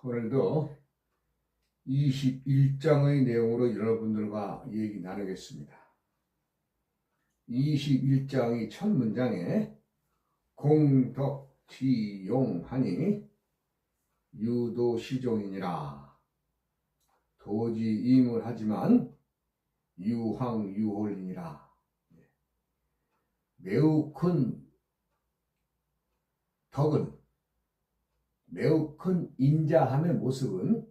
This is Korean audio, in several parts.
오늘도 21장의 내용으로 여러분들과 얘기 나누겠습니다. 21장의 첫 문장에 공덕지용하니 유도시종이니라. 도지이물하지만 유황유홀이니라. 매우 큰 덕은, 매우 큰 인자함의 모습은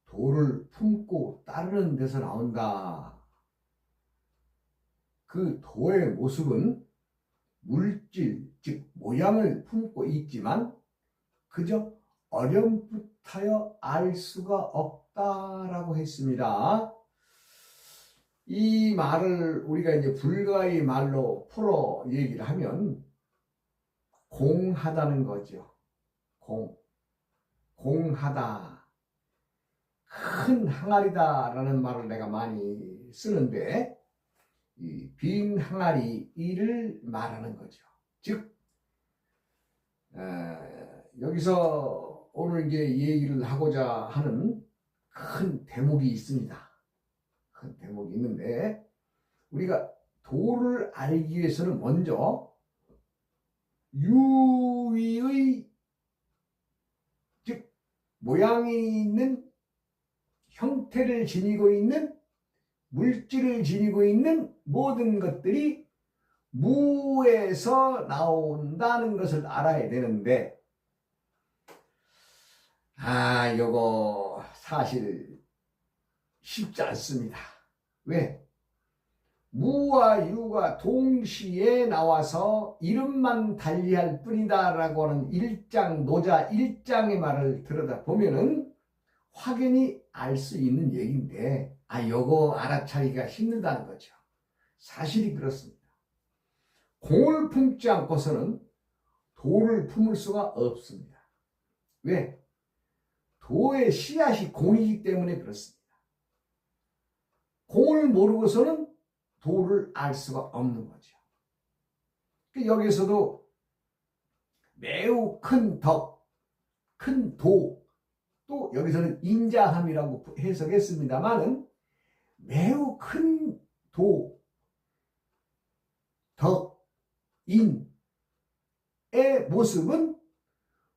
도를 품고 따르는 데서 나온다. 그 도의 모습은 물질, 즉 모양을 품고 있지만 그저 어렴풋하여 알 수가 없다라고 했습니다. 이 말을 우리가 이제 불가의 말로 풀어 얘기를 하면 공하다는 거죠. 공하다. 큰 항아리다라는 말을 내가 많이 쓰는데 이 빈 항아리를 말하는 거죠. 즉 여기서 오늘 이제 얘기를 하고자 하는 큰 대목이 있습니다. 큰 대목이 있는데 우리가 도를 알기 위해서는 먼저 유의의, 즉 모양이 있는, 형태를 지니고 있는, 물질을 지니고 있는 모든 것들이 무에서 나온다는 것을 알아야 되는데, 요거 사실 쉽지 않습니다. 왜? 무와 유가 동시에 나와서 이름만 달리할 뿐이다라고 하는 노자 1장의 말을 들여다보면은 확연히 알 수 있는 얘기인데, 요거 알아차리기가 힘들다는 거죠. 사실이 그렇습니다. 공을 품지 않고서는 도를 품을 수가 없습니다. 왜? 도의 씨앗이 공이기 때문에 그렇습니다. 공을 모르고서는 도를 알 수가 없는 거죠. 여기서도 매우 큰 덕, 큰 도, 또 여기서는 인자함이라고 해석했습니다만은 매우 큰 도, 덕, 인의 모습은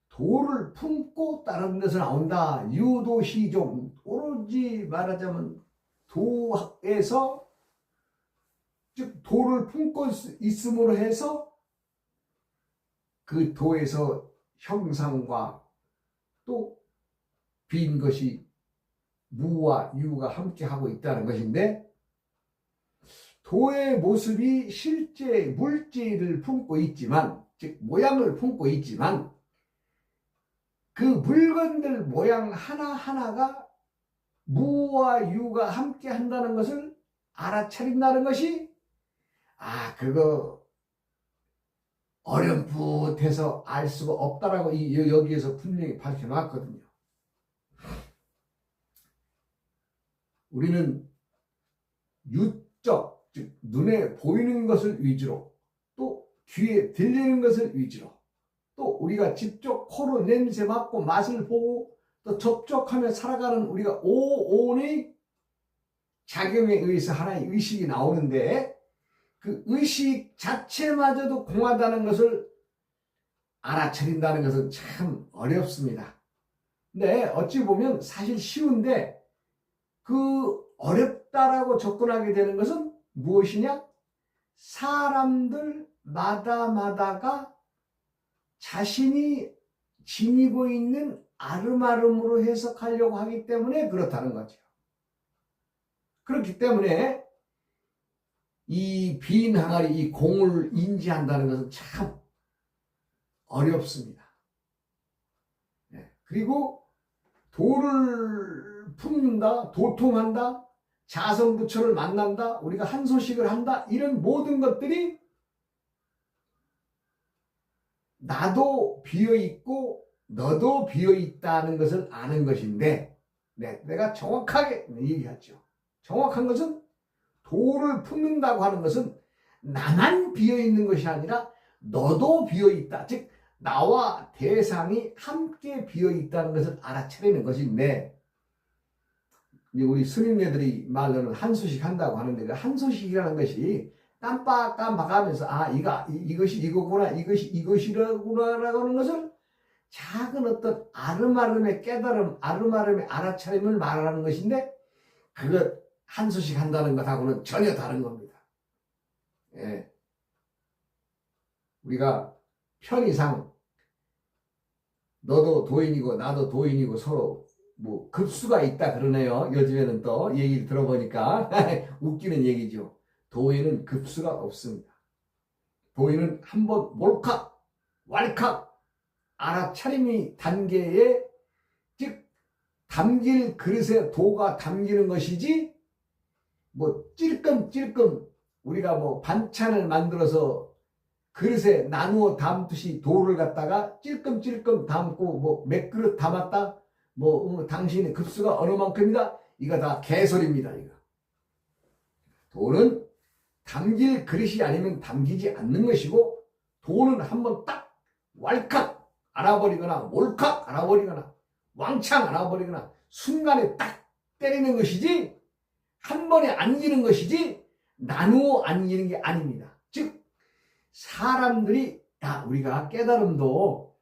도를 품고 따르는 데서 나온다. 유도시종, 오로지 말하자면 도에서, 즉 도를 품고 있음으로 해서 그 도에서 형상과 또 빈 것이 무와 유가 함께 하고 있다는 것인데, 도의 모습이 실제 물질을 품고 있지만, 즉 모양을 품고 있지만 그 물건들 모양 하나하나가 무와 유가 함께 한다는 것을 알아차린다는 것이 그거 어렴풋해서 알 수가 없다라고 여기에서 분명히 밝혀놨거든요. 우리는 유적, 즉 눈에 보이는 것을 위주로, 또 귀에 들리는 것을 위주로, 또 우리가 직접 코로 냄새 맡고 맛을 보고 또 접촉하며 살아가는 우리가 오온의 작용에 의해서 하나의 의식이 나오는데, 그 의식 자체마저도 공하다는 것을 알아차린다는 것은 참 어렵습니다. 근데 어찌 보면 사실 쉬운데, 그 어렵다라고 접근하게 되는 것은 무엇이냐? 사람들마다가 자신이 지니고 있는 아름아름으로 해석하려고 하기 때문에 그렇다는 거죠. 그렇기 때문에 이 빈 항아리, 이 공을 인지한다는 것은 참 어렵습니다. 그리고 도를 품는다, 도통한다, 자성부처를 만난다, 우리가 한 소식을 한다, 이런 모든 것들이 나도 비어있고 너도 비어있다는 것을 아는 것인데, 내가 정확하게 얘기하죠. 정확한 것은 도를 품는다고 하는 것은 나만 비어있는 것이 아니라 너도 비어있다. 즉 나와 대상이 함께 비어 있다는 것을 알아차리는 것인데, 우리 스님네들이 말로는 한소식 한다고 하는데, 그 한소식이라는 것이 깜빡깜빡하면서 이것이 이거구나, 이것이 이것이라구나라고 하는 것을 작은 어떤 아름아름의 깨달음, 아름아름의 알아차림을 말하는 것인데, 그것 한소식 한다는 것하고는 전혀 다른 겁니다. 예. 우리가 편의상 너도 도인이고 나도 도인이고 서로 뭐 급수가 있다 그러네요. 요즘에는 또 얘기를 들어보니까 웃기는 얘기죠. 도인은 급수가 없습니다. 도인은 한번 몰칵 왈칵 알아차림이 단계에, 즉 담길 그릇에 도가 담기는 것이지, 뭐 찔끔찔끔 우리가 뭐 반찬을 만들어서 그릇에 나누어 담듯이 도를 갖다가 찔끔찔끔 담고 뭐 몇 그릇 담았다, 당신의 급수가 어느 만큼이다, 이거 다 개소리입니다. 이거 도는 담길 그릇이 아니면 담기지 않는 것이고, 도는 한번 딱 왈칵 알아버리거나 몰칵 알아버리거나 왕창 알아버리거나 순간에 딱 때리는 것이지, 한 번에 안기는 것이지 나누어 안기는 게 아닙니다. 즉 사람들이 우리가 깨달음도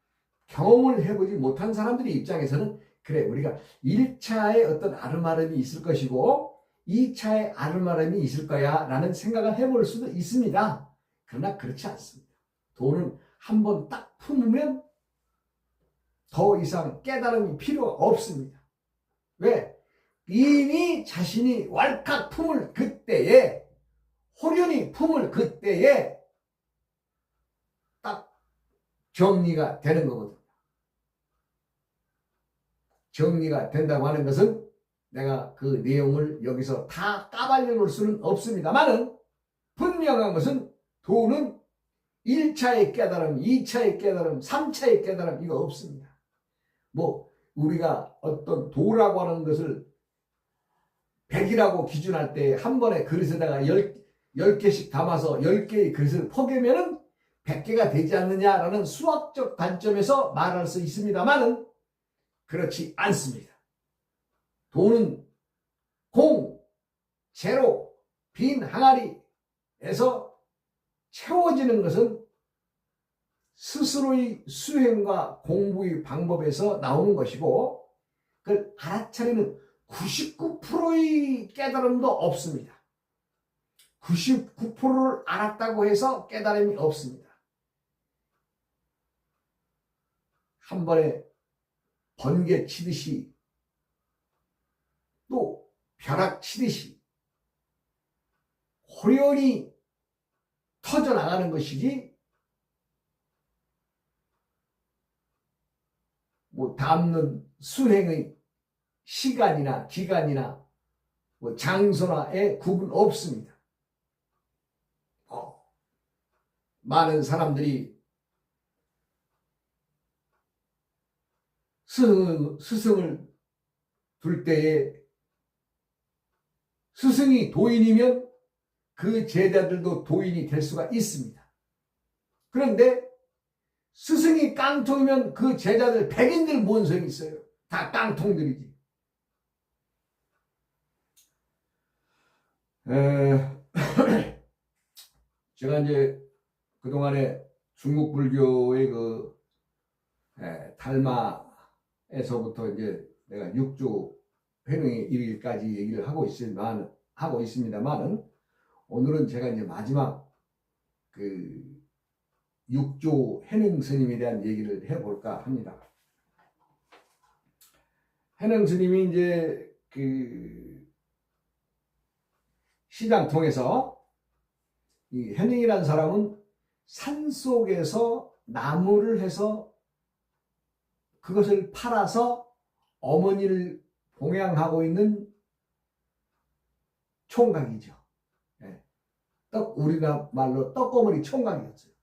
경험을 해보지 못한 사람들의 입장에서는, 그래 우리가 1차에 어떤 아름아름이 있을 것이고 2차에 아름아름이 있을 거야 라는 생각을 해볼 수도 있습니다. 그러나 그렇지 않습니다. 도는 한번 딱 품으면 더 이상 깨달음이 필요가 없습니다. 왜? 이미 자신이 왈칵 품을 그때에, 호련히 품을 그때에 딱 정리가 되는 거거든요. 정리가 된다고 하는 것은 내가 그 내용을 여기서 다 까발려 놓을 수는 없습니다만은, 분명한 것은 도는 1차의 깨달음, 2차의 깨달음, 3차의 깨달음 이거 없습니다. 우리가 어떤 도라고 하는 것을 100이라고 기준할 때 한 번에 그릇에다가 10개씩 담아서 10개의 그릇을 퍼개면은 100개가 되지 않느냐라는 수학적 관점에서 말할 수 있습니다만은 그렇지 않습니다. 도는 공, 제로, 빈 항아리에서 채워지는 것은 스스로의 수행과 공부의 방법에서 나오는 것이고, 그걸 알아차리는 99%의 깨달음도 없습니다. 99%를 알았다고 해서 깨달음이 없습니다. 한 번에 번개 치듯이 또 벼락 치듯이 호련히 터져나가는 것이지, 담는 수행의 시간이나 기간이나 장소나의 구분 없습니다. 많은 사람들이 스승을 둘 때에 스승이 도인이면 그 제자들도 도인이 될 수가 있습니다. 그런데 스승이 깡통이면 그 제자들 백인들 뭔 소용이 있어요? 다 깡통들이지. 제가 이제 그동안에 중국 불교의 달마에서부터 이제 내가 6조 회능의 일일까지 얘기를 하고 있습니다만은, 오늘은 제가 이제 마지막 6조 해능 스님에 대한 얘기를 해볼까 합니다. 해능 스님이 이제 시장통에서, 이 해능이라는 사람은 산속에서 나무를 해서 그것을 팔아서 어머니를 봉양하고 있는 총각이죠. 우리가 말로 떡고머리 총각이었어요.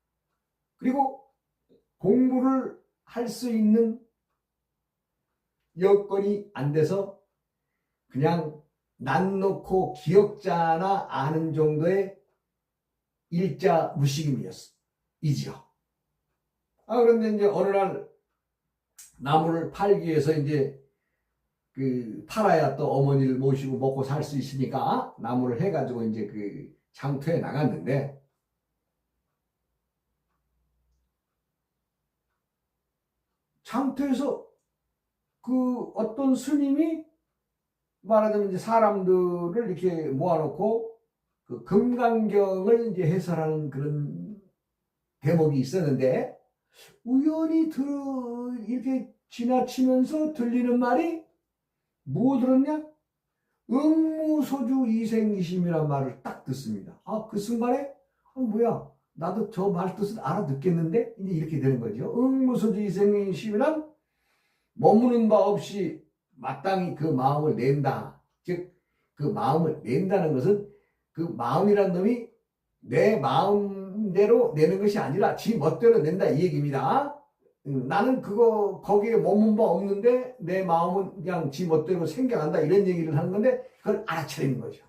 그리고 공부를 할 수 있는 여건이 안 돼서 그냥 난 놓고 기억자나 아는 정도의 일자 무식임이지요. 그런데 이제 어느 날 나무를 팔기 위해서 이제 팔아야 또 어머니를 모시고 먹고 살 수 있으니까 나무를 해가지고 이제 장터에 나갔는데, 장터에서 어떤 스님이 말하자면 이제 사람들을 이렇게 모아놓고 금강경을 이제 해설하는 그런 대목이 있었는데, 우연히 이렇게 지나치면서 들리는 말이 뭐 들었냐? 응무소주 이생기심이란 말을 딱 듣습니다. 그 순간에 뭐야, 나도 저 말 뜻을 알아듣겠는데, 이제 이렇게 되는 거죠. 응무소주 이생기심이란 머무는 바 없이 마땅히 그 마음을 낸다. 즉 그 마음을 낸다는 것은 그 마음이란 놈이 내 마음대로 내는 것이 아니라 지 멋대로 낸다, 이 얘기입니다. 나는 거기에 머문 바 없는데 내 마음은 그냥 지 멋대로 생겨간다, 이런 얘기를 하는 건데, 그걸 알아차리는 거죠.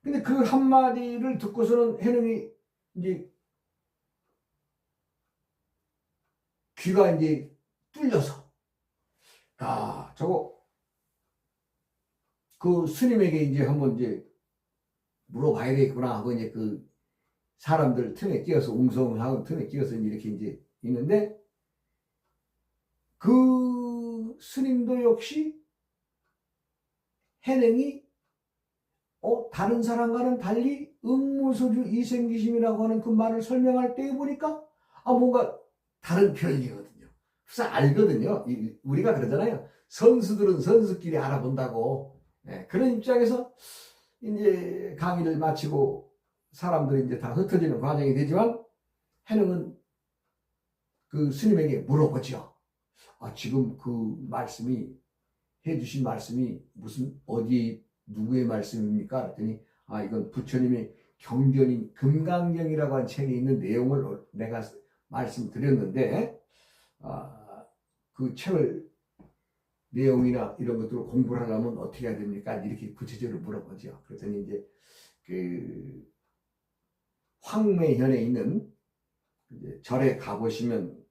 근데 그 한마디를 듣고서는 해능이 이제 귀가 이제 뚫려서, 저거 그 스님에게 이제 한번 이제 물어봐야 되겠구나 하고 이제 사람들 틈에 끼어서, 웅성하고 틈에 끼어서 이렇게 이제 있는데, 그 스님도 역시 해능이 다른 사람과는 달리 응무소주 이생기심이라고 하는 그 말을 설명할 때 보니까 뭔가 다른 표현이거든요. 그래서 알거든요. 우리가 그러잖아요. 선수들은 선수끼리 알아본다고. 그런 입장에서 이제 강의를 마치고 사람들이 이제 다 흩어지는 과정이 되지만, 해능은 그 스님에게 물어보죠. 지금 해주신 말씀이 무슨 어디 누구의 말씀입니까? 그랬더니 이건 부처님의 경전인 금강경이라고 하는 책에 있는 내용을 내가 말씀드렸는데, 그 책을 내용이나 이런 것들을 공부를 하려면 어떻게 해야 됩니까? 이렇게 구체적으로 물어보죠. 그랬더니 이제 황매현에 있는 이제 절에 가보시면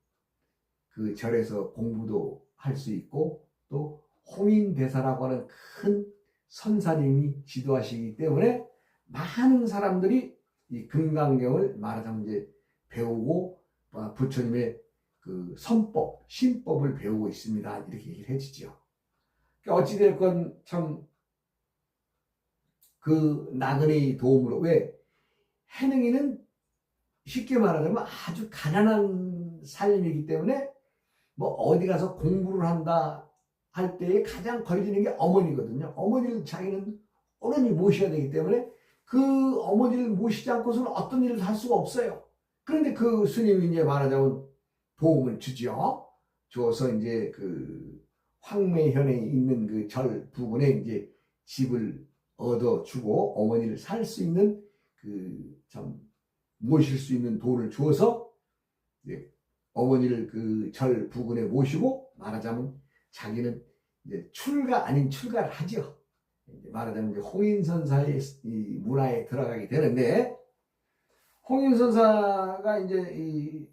그 절에서 공부도 할 수 있고, 또 홍인대사라고 하는 큰 선사님이 지도하시기 때문에 많은 사람들이 이 금강경을 말하자면 이제 배우고 부처님의 그 선법, 신법을 배우고 있습니다, 이렇게 얘기를 해주죠. 그러니까 어찌됐건 참 나그네의 도움으로, 왜 해능이는 쉽게 말하자면 아주 가난한 삶이기 때문에 어디 가서 공부를 한다 할 때에 가장 걸리는 게 어머니거든요. 어머니를 자기는 어른이 모셔야 되기 때문에 그 어머니를 모시지 않고서는 어떤 일을 할 수가 없어요. 그런데 그 스님이 이제 말하자면 도움을 주죠. 줘서 이제 황매현에 있는 그 절 부근에 이제 집을 얻어주고 어머니를 살 수 있는 모실 수 있는 돈을 주어서 어머니를 그 절 부근에 모시고, 말하자면 자기는 이제 출가 아닌 출가를 하죠. 말하자면 이제 홍인선사의 이 문화에 들어가게 되는데, 홍인선사가 이제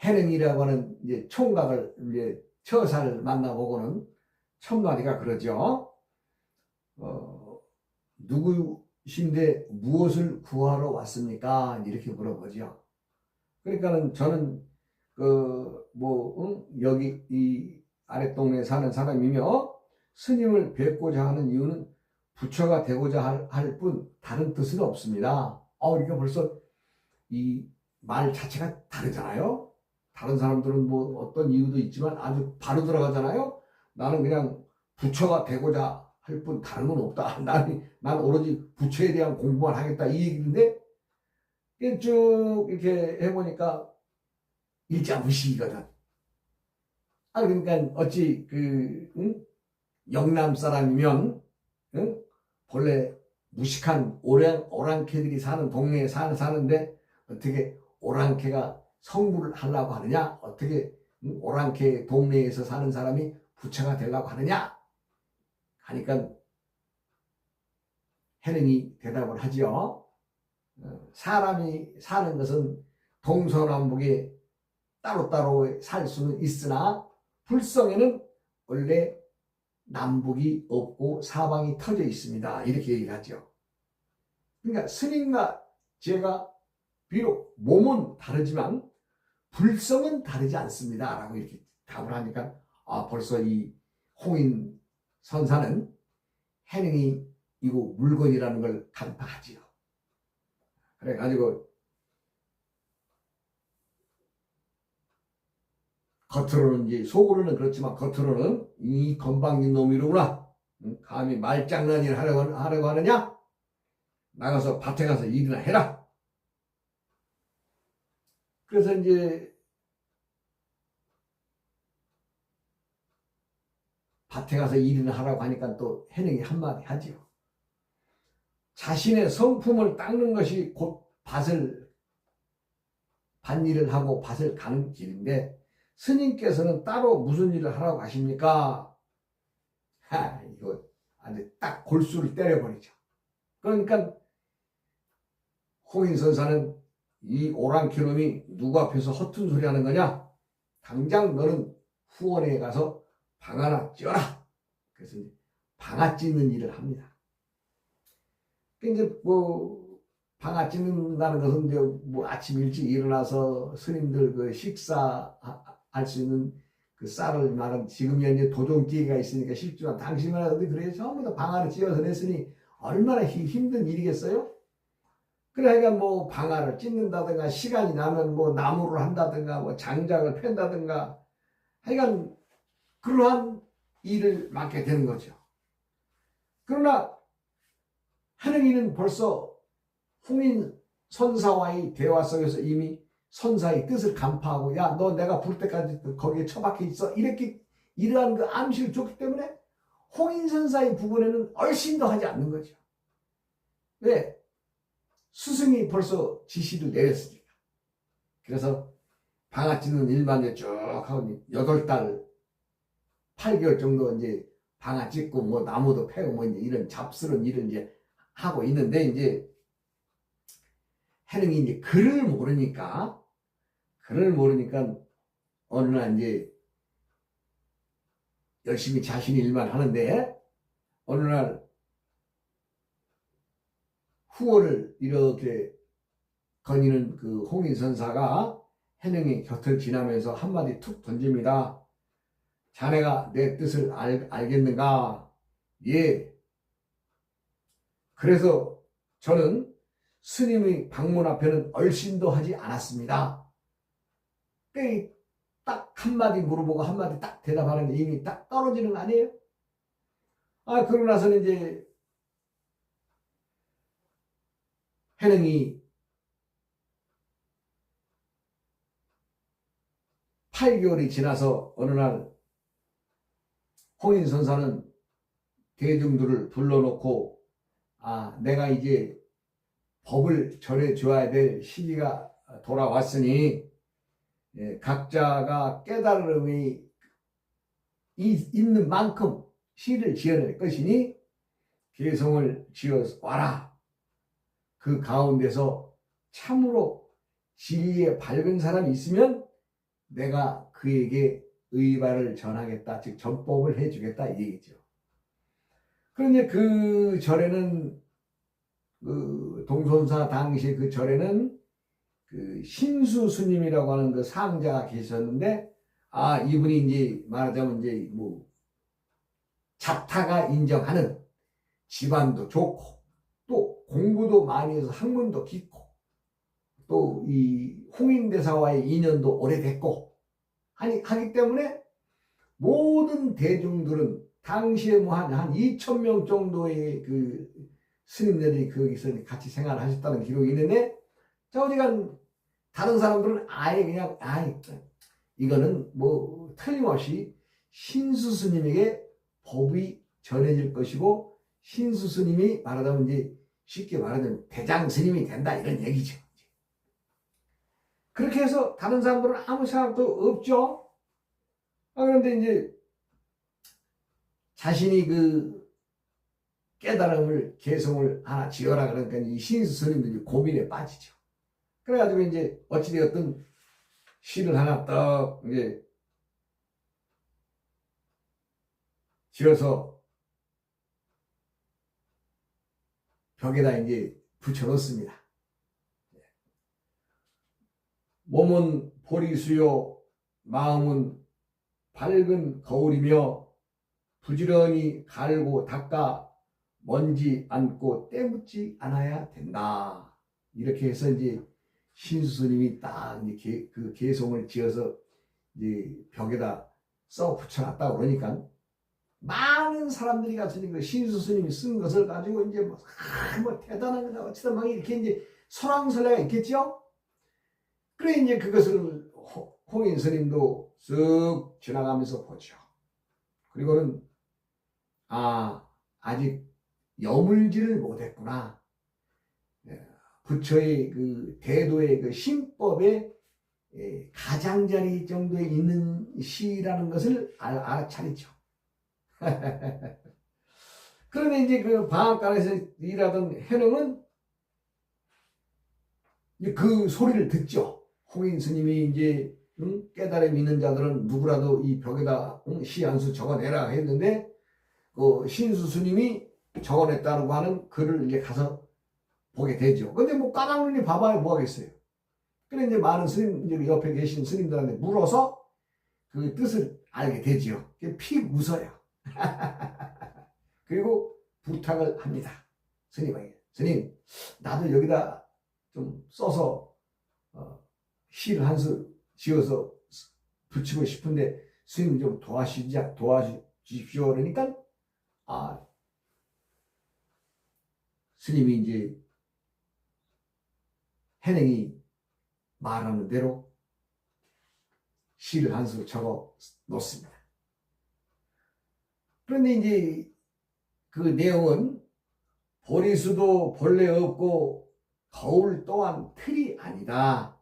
해능이라고 하는 이제 총각을 이제 처사를 만나보고는 첫 마디가 그러죠. 누구신데 무엇을 구하러 왔습니까? 이렇게 물어보죠. 그러니까는 저는 여기 이 아랫동네에 사는 사람이며 스님을 뵙고자 하는 이유는 부처가 되고자 할 뿐 다른 뜻은 없습니다. 그러니까 벌써 이 말 자체가 다르잖아요. 다른 사람들은 어떤 이유도 있지만 아주 바로 들어가잖아요. 나는 그냥 부처가 되고자 할 뿐 다른 건 없다. 난 오로지 부처에 대한 공부만 하겠다, 이 얘기인데, 쭉 이렇게 해보니까 일자무식이거든. 그러니까 어찌 영남 사람이면 본래 무식한 오랑캐들이 사는 동네에 사는데 어떻게 오랑캐가 성불을 하려고 하느냐? 어떻게 오랑캐 동네에서 사는 사람이 부처가 되려고 하느냐? 하니까 해능이 대답을 하지요. 사람이 사는 것은 동서남북에 따로따로 살 수는 있으나 불성에는 원래 남북이 없고 사방이 터져 있습니다. 이렇게 얘기를 하죠. 그러니까 스님과 제가 비록 몸은 다르지만 불성은 다르지 않습니다. 라고 이렇게 답을 하니까 벌써 이 홍인 선사는 해능이 이거 물건이라는 걸 간파하지요. 그래가지고 겉으로는 이제 속으로는 그렇지만 겉으로는 이 건방진 놈이로구나. 감히 말장난을 하려고 하느냐? 나가서 밭에 가서 일이나 해라. 그래서 이제 밭에 가서 일이나 하라고 하니까 또 해능이 한마디 하지요. 자신의 성품을 닦는 것이 곧 밭일을 하고 밭을 가는 길인데 스님께서는 따로 무슨 일을 하라고 하십니까? 이거 아주 딱 골수를 때려버리죠. 그러니까 홍인 선사는 이 오랑캐 놈이 누구 앞에서 허튼 소리 하는 거냐? 당장 너는 후원에 가서 방 하나 찌어라. 그래서 이제 방아 찢는 일을 합니다. 이제 방아 찢는다는 것은 이제 아침 일찍 일어나서 스님들 그 식사할 수 있는 그 쌀을 말은 지금 현재 도종기계가 있으니까 쉽지만 당시만 해도 그래 전부 다 방아를 찧어서 냈으니 얼마나 힘든 일이겠어요? 그러니까 방아를 찢는다든가 시간이 나면 나무를 한다든가 장작을 팬다든가 하여간 그러한 일을 맡게 되는 거죠. 그러나 하느니는 벌써 홍인 선사와의 대화 속에서 이미 선사의 뜻을 간파하고 야 너 내가 부를 때까지 거기에 처박혀 있어 이러한 그 암시를 줬기 때문에 홍인 선사의 부분에는 얼씬도 하지 않는 거죠. 왜? 스승이 벌써 지시를 내렸으니까. 그래서 방아 찢는 일만 쭉 하고 8달 8개월 정도 이제 방아 찢고 나무도 패고 이제 이런 잡스러운 일을 이제 하고 있는데 이제 해능이 이제 글을 모르니까 어느 날 이제 열심히 자신이 일만 하는데 어느 날 후원을 이렇게 거니는 그 홍인 선사가 해능의 곁을 지나면서 한마디 툭 던집니다. 자네가 내 뜻을 알겠는가? 예. 그래서 저는 스님의 방문 앞에는 얼씬도 하지 않았습니다. 딱 한마디 물어보고 한마디 딱 대답하는데 이미 딱 떨어지는 거 아니에요? 그러고 나서는 이제 해능이 8개월이 지나서 어느 날 홍인 선사는 대중들을 불러놓고 내가 이제 법을 전해줘야 될 시기가 돌아왔으니 각자가 깨달음이 있는 만큼 시를 지어낼 것이니 개성을 지어 와라. 그 가운데서 참으로 진리에 밝은 사람이 있으면 내가 그에게 의발을 전하겠다. 즉 전법을 해주겠다 이 얘기죠. 그런데 그 절에는 그 동선사 당시 그 절에는 그 신수 스님이라고 하는 그 상자가 계셨는데 이분이 이제 말하자면 이제 자타가 인정하는 집안도 좋고 또 공부도 많이 해서 학문도 깊고 또 이 홍인대사와의 인연도 오래됐고 하기 때문에 모든 대중들은 당시에 한 2,000명 정도의 그 스님들이 거기서 같이 생활하셨다는 기록이 있는데 어지간 다른 사람들은 아예 그냥 이거는 틀림없이 신수 스님에게 법이 전해질 것이고 신수 스님이 말하자면 이제 쉽게 말하자면 대장 스님이 된다 이런 얘기죠. 그렇게 해서 다른 사람들은 아무 생각도 없죠. 그런데 이제 자신이 그 깨달음을 개성을 하나 지어라. 그러니까 이 신수 스님들이 고민에 빠지죠. 그래가지고 이제 어찌되었든 시를 하나 딱 이제 지어서 벽에다 이제 붙여놓습니다. 몸은 보리수요 마음은 밝은 거울이며 부지런히 갈고 닦아 먼지 않고 때묻지 않아야 된다. 이렇게 해서 이제 신수 스님이 딱 이제 그 개송을 지어서 이제 벽에다 써 붙여놨다고 그러니까 많은 사람들이 가서 그 신수 스님이 쓴 것을 가지고 이제 뭐 대단한 거다 어찌든 막 이렇게 이제 설왕설래가 있겠죠. 그래 이제 그것을 홍인 스님도 쓱 지나가면서 보죠. 그리고는 아직 여물지를 못했구나. 부처의 그 대도의 그 신법의 가장자리 정도에 있는 시라는 것을 알아차리죠. 그런데 이제 그 방앗간에서 일하던 해능은 그 소리를 듣죠. 홍인 스님이 이제 깨달음 있는 자들은 누구라도 이 벽에다 시 한 수 적어내라 했는데 그 신수 스님이 적어냈다고 하는 글을 이제 가서 보게 되죠. 근데 뭐 까막눈이 봐봐야 뭐 하겠어요. 그래 이제 많은 스님, 이제 옆에 계신 스님들한테 물어서 그 뜻을 알게 되지요. 피 웃어요. 그리고 부탁을 합니다. 스님에게. 스님, 나도 여기다 좀 써서 시를 한 수 지어서 붙이고 싶은데 스님 좀 도와주십시오. 그러니까 스님이 이제 해능이 말하는 대로 시를 한 수 적어 놓습니다. 그런데 이제 그 내용은 보리수도 본래 없고 거울 또한 틀이 아니다.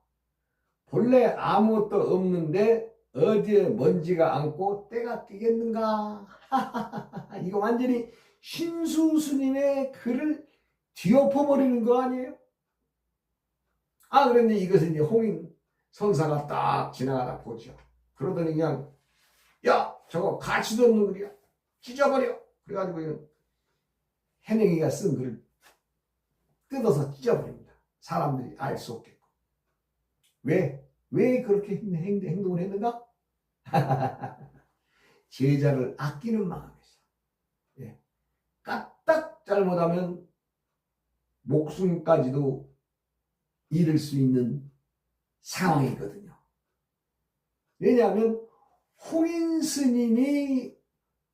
본래 아무것도 없는데 어디에 먼지가 앉고 때가 뛰겠는가. 이거 완전히 신수 스님의 글을 뒤엎어버리는 거 아니에요? 그런데 이것은 이제 홍인 선사가 딱 지나가다 보죠. 그러더니 그냥 야 저거 가치도 없는 글이야. 찢어버려. 그래가지고 해능이가 쓴 글을 뜯어서 찢어버립니다. 사람들이 알 수 없겠고. 왜 그렇게 행동을 했는가? 제자를 아끼는 마음에서. 까딱 잘못하면 목숨까지도 잃을 수 있는 상황이거든요. 왜냐하면 홍인 스님이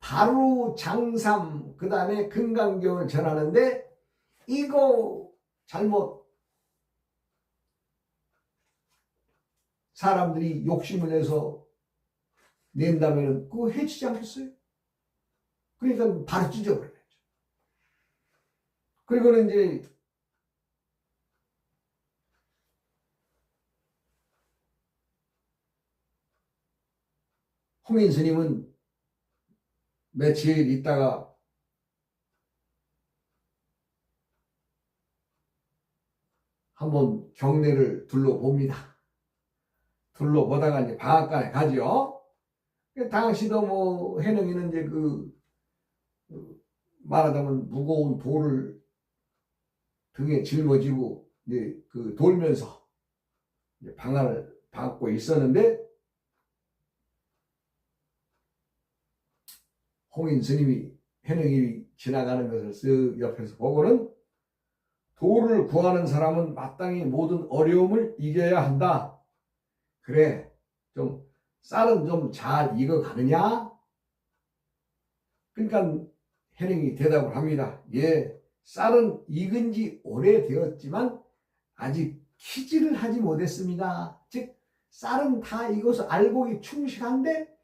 바로 장삼 그 다음에 금강경을 전하는데 이거 잘못 사람들이 욕심을 내서 낸다면 그거 해치지 않겠어요? 그러니까 바로 찢어버려야죠. 그리고는 이제 홍인 스님은 며칠 있다가 한번 경내를 둘러봅니다. 둘러보다가 이제 방앗간에 가죠. 당시도 뭐 해능이는 이제 말하자면 무거운 돌을 등에 짊어지고 이제 돌면서 이제 방안을 받고 있었는데 홍인 스님이 해능이 지나가는 것을 쓱 옆에서 보고는 도를 구하는 사람은 마땅히 모든 어려움을 이겨야 한다. 그래, 좀 쌀은 좀 잘 익어가느냐? 그러니까 해능이 대답을 합니다. 예, 쌀은 익은 지 오래되었지만 아직 키질을 하지 못했습니다. 즉 쌀은 다 익어서 알곡이 충실한데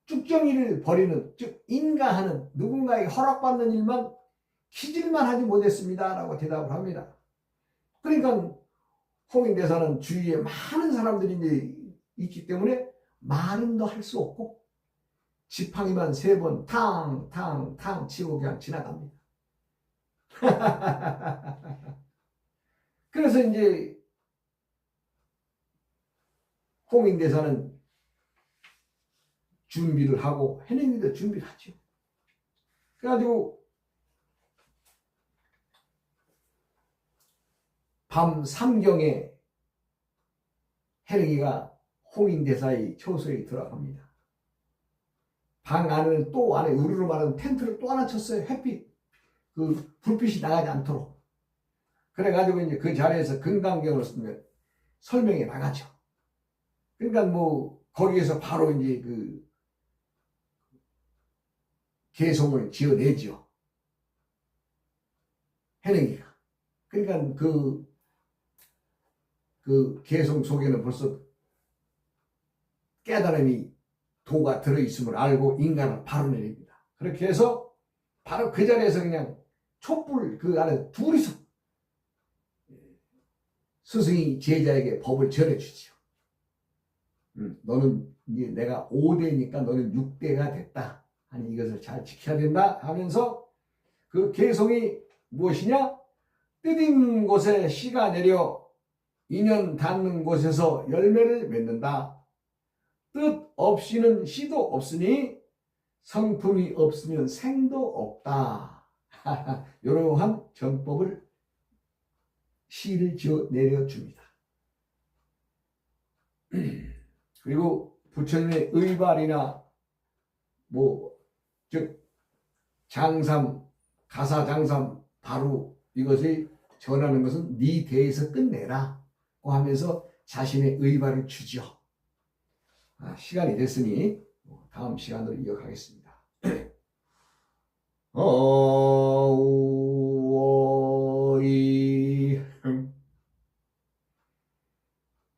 쭉정이를 벌이는, 즉 인가하는, 누군가에게 허락받는 일만 키질만 하지 못했습니다 라고 대답을 합니다. 그러니까 홍인대사는 주위에 많은 사람들이 이제 있기 때문에 말은 더 할 수 없고 지팡이만 3번 탕탕탕 치고 그냥 지나갑니다. 그래서 이제 홍인대사는 준비를 하고 해내기도 준비를 하죠. 그래가지고 밤 3경에 해령이가 홍인대사의 처소에 들어갑니다. 방 안에는 또 안에 우르르 말하는 텐트를 또 하나 쳤어요. 햇빛 그 불빛이 나가지 않도록. 그래가지고 이제 그 자리에서 금강경을 쓰면 설명이 나가죠. 그러니까 뭐 거기에서 바로 이제 그 개송을 지어내죠. 해령이가. 그러니까 그 개송 속에는 벌써 깨달음이 도가 들어있음을 알고 인간을 바로 내립니다. 그렇게 해서 바로 그 자리에서 그냥 촛불 그 안에 둘이서 스승이 제자에게 법을 전해주지요. 너는 이제 내가 5대니까 너는 6대가 됐다. 아니 이것을 잘 지켜야 된다 하면서 그 개송이 무엇이냐? 뜻인 곳에 씨가 내려 인연 닿는 곳에서 열매를 맺는다. 뜻 없이는 씨도 없으니 성품이 없으면 생도 없다. 이러한 전법을 시를 지어 내려줍니다. 그리고 부처님의 의발이나 즉 장삼, 가사장삼 바로 이것이 전하는 것은 네 대에서 끝내라 하면서 자신의 의발을 주죠. 시간이 됐으니 다음 시간으로 이어가겠습니다. 어우어이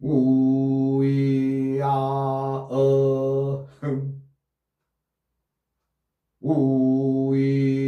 우이아어 우이아어